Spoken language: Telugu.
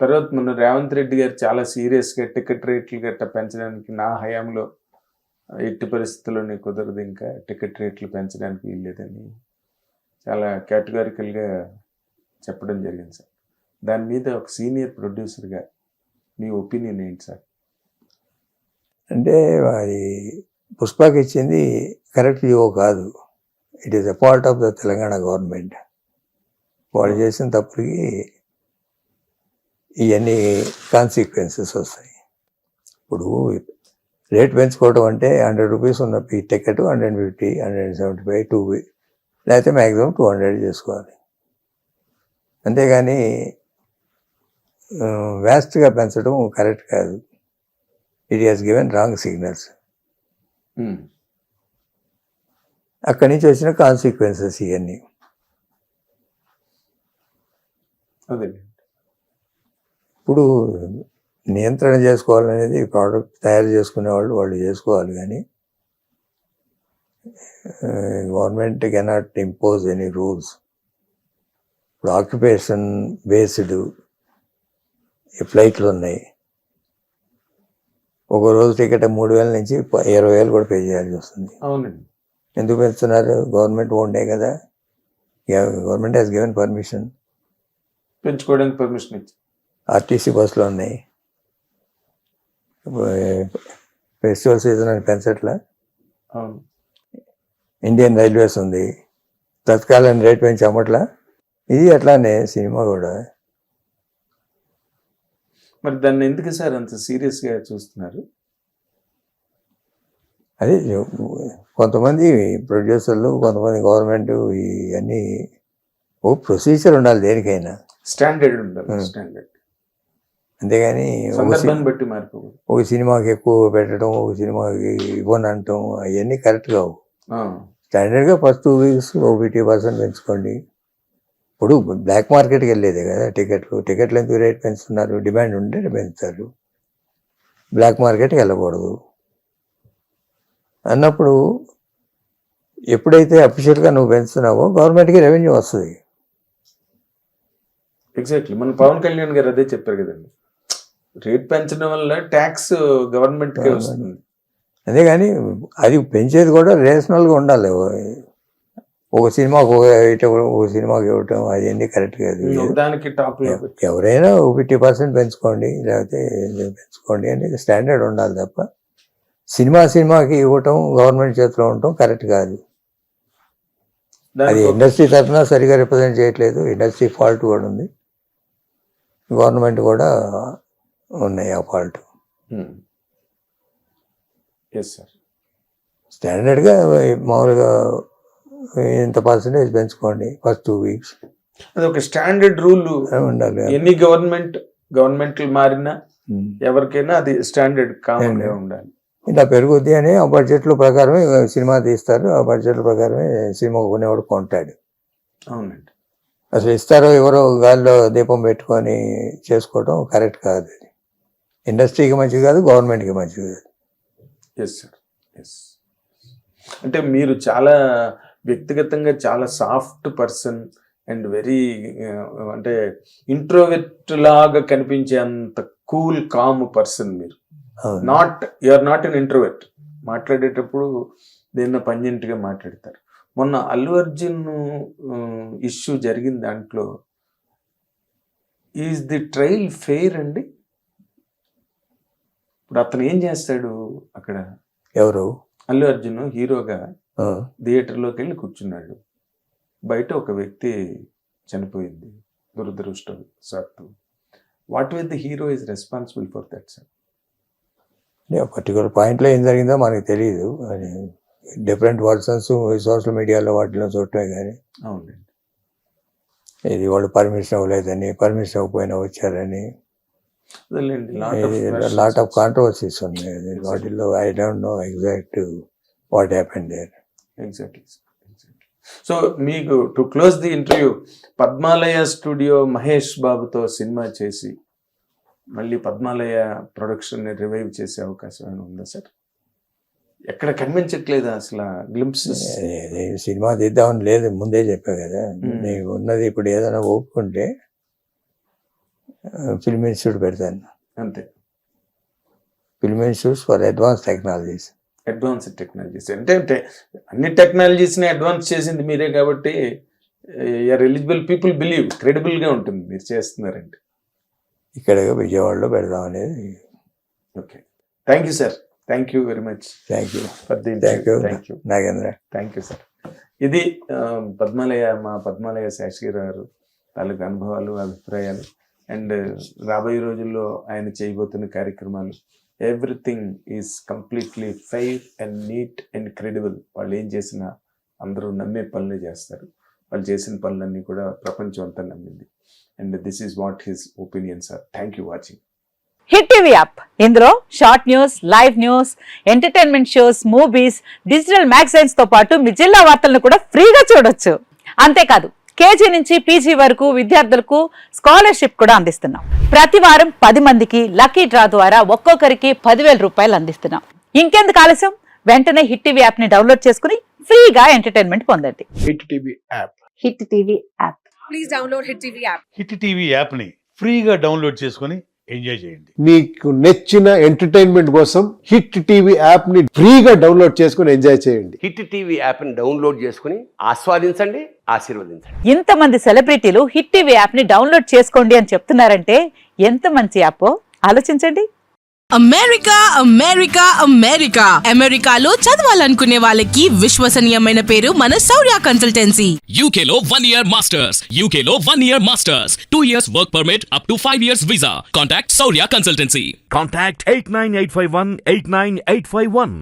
తర్వాత మొన్న రేవంత్ రెడ్డి గారు చాలా సీరియస్గా టికెట్ రేట్లు గట్ట పెంచడానికి నా హయాంలో ఎట్టి పరిస్థితుల్లోనే కుదరదు, ఇంకా టికెట్ రేట్లు పెంచడానికి వీల్లేదని చాలా కేటగారికల్గా చెప్పడం జరిగింది సార్. దాని మీద ఒక సీనియర్ ప్రొడ్యూసర్గా మీ ఒపీనియన్ ఏంటి సార్? అంటే అది పుష్పకి ఇచ్చింది కరెక్ట్ జియో కాదు. It is a part of the Telangana government. వాళ్ళు చేసిన తప్పుకి ఇవన్నీ కాన్సిక్వెన్సెస్ వస్తాయి. ఇప్పుడు రేట్ పెంచుకోవడం అంటే 100 రూపీస్ ఉన్న టికెట్ 150, 175, 2 లేకపోతే మ్యాక్సిమం 200 చేసుకోవాలి. అంతేగాని వ్యాస్ట్గా పెంచడం కరెక్ట్ కాదు. It has given wrong signals. అక్కడి నుంచి వచ్చిన కాన్సిక్వెన్సెస్ ఇవన్నీ. అదే ఇప్పుడు నియంత్రణ చేసుకోవాలనేది ప్రోడక్ట్ తయారు చేసుకునే వాళ్ళు చేసుకోవాలి, కానీ government cannot impose any rules. ఇప్పుడు ఆక్యుపేషన్ బేస్డ్ ఫ్లైట్లు ఉన్నాయి. ఒక రోజు టికెట్ 3,000 నుంచి 20,000 కూడా పే చేయాల్సి వస్తుంది. అవునండి. ఎందుకు పెంచుతున్నారు? గవర్నమెంట్ ఓన్డే కదా. గవర్నమెంట్ హ్యాస్ గివెన్ పర్మిషన్, పెంచుకోవడానికి పర్మిషన్ ఇచ్చి. ఆర్టీసీ బస్సులు ఉన్నాయి. ఫెస్టివల్ సీజన్ అని పెంచట్లా. అవును. ఇండియన్ రైల్వేస్ ఉంది, తత్కాలని రేట్ పెంచి అమ్మట్లా. ఇది అట్లానే సినిమా కూడా. మరి దాన్ని ఎందుకు సార్ అంత సీరియస్గా చూస్తున్నారు? అదే కొంతమంది ప్రొడ్యూసర్లు, కొంతమంది గవర్నమెంట్ ఇవన్నీ ఓ ప్రొసీజర్ ఉండాలి దేనికైనా, స్టాండర్డ్ ఉండాలి. స్టాండర్డ్. అంతేగాని సందర్భాన్ని బట్టి మారిపోదు. ఒక సినిమాకి ఎక్కువ పెట్టడం, ఒక సినిమాకి ఇవ్వని అనటం అవన్నీ కరెక్ట్ కావు. స్టాండర్డ్గా ఫస్ట్ 2 వీక్స్ 50% పెంచుకోండి. ఇప్పుడు బ్లాక్ మార్కెట్కి వెళ్ళేదే కదా టికెట్లు ఎందుకు రేట్ పెంచుతున్నారు? డిమాండ్ ఉంటే పెంచుతారు. బ్లాక్ మార్కెట్కి వెళ్ళకూడదు అన్నప్పుడు ఎప్పుడైతే అఫీషియల్గా నువ్వు పెంచుతున్నావో గవర్నమెంట్కి రెవెన్యూ వస్తుంది. ఎగ్జాక్ట్లీ. మన పవన్ కళ్యాణ్ గారు అదే చెప్పారు కదండి, రేట్ పెంచడం వల్ల ట్యాక్స్ గవర్నమెంట్కే వస్తుంది. అదే కానీ అది పెంచేది కూడా రేషనల్గా ఉండాలి. ఒక సినిమాకి ఒక సినిమాకి ఇవ్వటం అవన్నీ కరెక్ట్ కాదు. దానికి టాప్ ఎవరైనా 50% పెంచుకోండి, లేకపోతే పెంచుకోండి అనేది స్టాండర్డ్ ఉండాలి తప్ప సినిమాకి ఇవ్వటం గవర్నమెంట్ చేతిలో ఉండటం కరెక్ట్ కాదు. అది ఇండస్ట్రీ తరఫున సరిగా రిప్రజెంట్ చేయట్లేదు. ఇండస్ట్రీ ఫాల్ట్ కూడా ఉంది, గవర్నమెంట్ కూడా ఉన్నాయి ఆ ఫాల్ట్. స్టాండర్డ్గా మామూలుగా ఇంత పర్సెంటేజ్ పెంచుకోండి ఫస్ట్ 2 వీక్స్. అది ఒక స్టాండర్డ్ రూల్ ఉండాలి. ఎన్ని గవర్నమెంట్లు మారినా ఎవరికైనా అది స్టాండర్డ్ కామన్గా ఉండాలి. ఇలా పెరుగుద్ది అని ఆ బడ్జెట్ల ప్రకారమే సినిమా తీస్తారు. ఆ బడ్జెట్ల ప్రకారమే సినిమా కొనేవాడు కొంటాడు. అవునండి. అసలు ఇస్తారో ఎవరో గాల్లో దీపం పెట్టుకొని చేసుకోవడం కరెక్ట్ కాదు. అది ఇండస్ట్రీకి మంచిది కాదు, గవర్నమెంట్కి మంచిది కాదు. Yes sir, yes. అంటే మీరు చాలా వ్యక్తిగతంగా చాలా సాఫ్ట్ పర్సన్ అండ్ వెరీ అంటే ఇంట్రోవర్ట్ లాగా కనిపించే అంత కూల్ కామ్ పర్సన్ మీరు. You are not an introvert. మాట్లాడేటప్పుడు దేన్న పంజెంట్గా మాట్లాడతారు. మొన్న అల్లు అర్జున్ ఇష్యూ జరిగింది, దాంట్లో ఈజ్ ది ట్రయల్ ఫెయిర్ అండి? ఇప్పుడు అతను ఏం చేస్తాడు అక్కడ? ఎవరు? అల్లు అర్జున్ హీరోగా థియేటర్లోకి వెళ్ళి కూర్చున్నాడు. బయట ఒక వ్యక్తి చనిపోయింది దురదృష్టవశాత్తు. What with the hero is responsible for that sir? Particular పాయింట్లో ఏం జరిగిందో మనకు తెలియదు. అది డిఫరెంట్ వర్షన్స్ సోషల్ మీడియాలో వాటిలో చూడటమే కానీ. అవునండి. ఇది వాళ్ళు పర్మిషన్ ఇవ్వలేదని, పర్మిషన్ ఇవ్వకపోయినా వచ్చారని లాట్ ఆఫ్ కాంట్రవర్సీస్ ఉన్నాయి వాటిల్లో. I don't know exact what happened there. Exactly. So మీకు to close the interview, Padmalaya studio Mahesh బాబుతో సినిమా చేసి మళ్ళీ పద్మాలయ ప్రొడక్షన్ రివైవ్ చేసే అవకాశం ఏమైనా ఉందా సార్? ఎక్కడ కనిపించట్లేదా అసలు గ్లింప్సెస్? సినిమా తీద్దామని లేదు, ముందే చెప్పా కదా. నీకు ఉన్నది ఇప్పుడు ఏదైనా ఒప్పుకుంటే ఫిల్మ్ ఇన్స్టిట్యూట్ పెడతాను. అంతే. Film institutes for advance technologies. Advanced technologies అంటే అన్ని టెక్నాలజీస్ని అడ్వాన్స్ చేసింది మీరే కాబట్టి యూఆర్ ఎలిజిబుల్, పీపుల్ బిలీవ్, క్రెడిబుల్గా ఉంటుంది మీరు చేస్తున్నారంటే. ఇక్కడ విజయవాడలో పెడదాం అనేది. Okay, thank you sir, thank you very much. Thank you thank you Nagendra. Thank you sir. ఇది మా పద్మాలయ శాస్త్రి గారు తాలూకు అనుభవాలు, అభిప్రాయాలు అండ్ రాబోయే రోజుల్లో ఆయన చేయబోతున్న కార్యక్రమాలు. Everything is completely fair and neat and credible. వాళ్ళు ఏం చేసినా అందరూ నమ్మే పనులే చేస్తారు. వాళ్ళు చేసిన పనులన్నీ కూడా ప్రపంచం అంతా నమ్మింది. And this is what his opinion sir. Thank you watching Hit TV app. ఇందులో short news, live news, entertainment shows, movies, digital magazines తో పాటు మీ జిల్లా వార్తలను కూడా ఫ్రీగా చూడొచ్చు. అంతేకాదు కేజీ నుంచి పీజీ వరకు విద్యార్థులకు స్కాలర్షిప్ కూడా అందిస్తున్నాం. ప్రతి వారం 10 మందికి లక్కీ డ్రా ద్వారా ఒక్కొక్కరికి 10,000 రూపాయలు అందిస్తున్నాం. ఇంకెందుకు ఆలస్యం, వెంటనే హిట్ టీవీ యాప్ ని డౌన్లోడ్ చేసుకుని ఫ్రీగా ఎంటర్టైన్మెంట్ పొందండి. Hit TV app. Hit TV app. Please download Hit TV app. Hit TV యాప్ని ఫ్రీగా డౌన్లోడ్ చేసుకొని ఎంజాయ్ చేయండి. మీకు నచ్చిన ఎంటర్టైన్మెంట్ కోసం హిట్ టీవీ యాప్ ని ఫ్రీగా డౌన్లోడ్ చేసుకుని ఎంజాయ్ చేయండి. హిట్ టీవీ యాప్ని డౌన్లోడ్ చేసుకుని ఆస్వాదించండి, ఆశీర్వదించండి. ఇంతమంది సెలబ్రిటీలు హిట్ టీవీ యాప్ ని డౌన్లోడ్ చేసుకోండి అని చెప్తున్నారంటే ఎంత మంచి యాప్ ఆలోచించండి. అమెరికా అమెరికా అమెరికా అమెరికాలో చదవాలనుకునే వాళ్ళకి విశ్వసనీయమైన పేరు మన శౌర్య కన్సల్టెన్సీ. UK లో 1 year masters. UK లో 1 year masters. 2 years work permit up to 5 years visa. Contact Saurya Consultancy. Contact 89851 89851.